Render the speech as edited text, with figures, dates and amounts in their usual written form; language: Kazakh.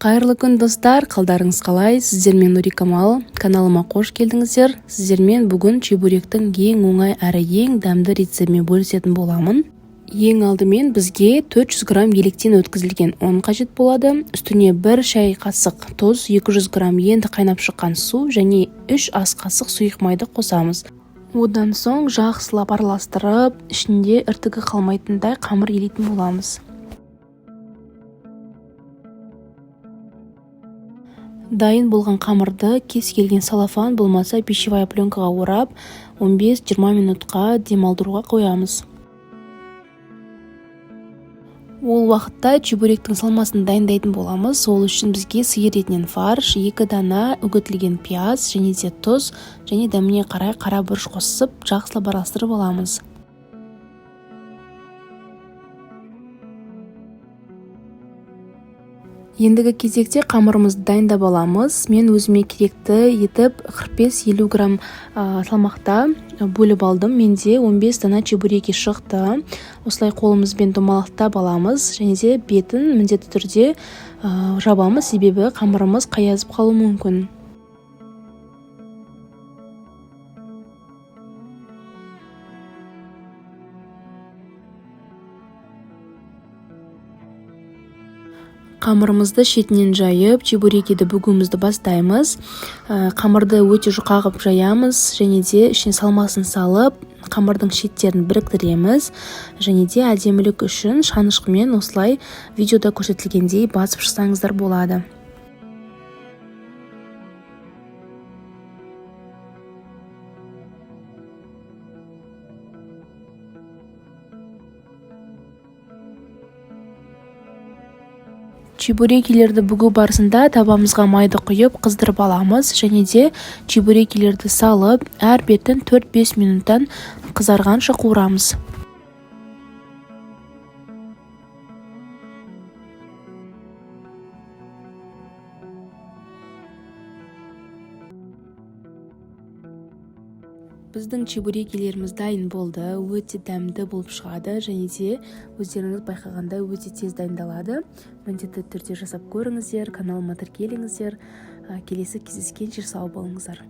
Қайырлы күн достар, қалдарыңыз қалай? Сіздермен Нури Камал, каналыма қош келдіңіздер. Сіздермен бүгін чебуректің ең оңай әрі ең дәмді рецептімен бөлісетін боламын. Ең алдымен бізге 400 грамм електен өткізілген ұн қажет болады. Үстіне 1 шай қасық тұз, 200 грамм енді қайнап шыққан су және 3 ас қасық сұйық майды қосамыз. Одан соң жақсылап араластырып, ішінде іртігі қалмайтындай қамыр елейтін боламыз. Дайын болған қамырды кез келген салафан болмаса пищевая пленкаға орап 15-20 минутқа демалдыруға қоямыз. Ол уақытта чебуректің салмасын дайындайтын боламыз. Ол үшін бізге сиыр етінен фарш, 2 дана үгітілген пияз және де тұз және дәміне қарай қара бұрыш қосып, жақсылап араластырып аламыз. Ендігі кезекте қамырымызды дайындап аламыз. Мен өзіме керекті етіп 45-50 грамм салмақта бөліп алдым. Менде 15 дана чебуреки шықты. Осылай қолымызбен домалақтап аламыз және де бетін міндетті түрде жабамыз, себебі қамырымыз қаязып қалуы мүмкін. Қамырымызды шетінен жайып, чебурекиді бүгуімізді бастаймыз. Қамырды өте жұқа қылып жаямыз және де ішіне салмасын салып, қамырдың шеттерін біріктіреміз және де әдемілік үшін шанышқымен осылай видеода көрсетілгендей басып шықсаңыздар болады. Чебурекилерді бүгу барысында табамызға майды құйып қыздырып аламыз және де чебурекилерді салып, әр бетін 4-5 минуттан қызарғанша қуырамыз. Біздің чебурекилеріміз дайын болды, өте дәмді болып шығады және де өздеріңіз байқағандай өте тез дайындалады. Міндетті түрде жасап көріңіздер, каналыма тіркеліңіздер. Келесі кездескенше сау болыңыздар.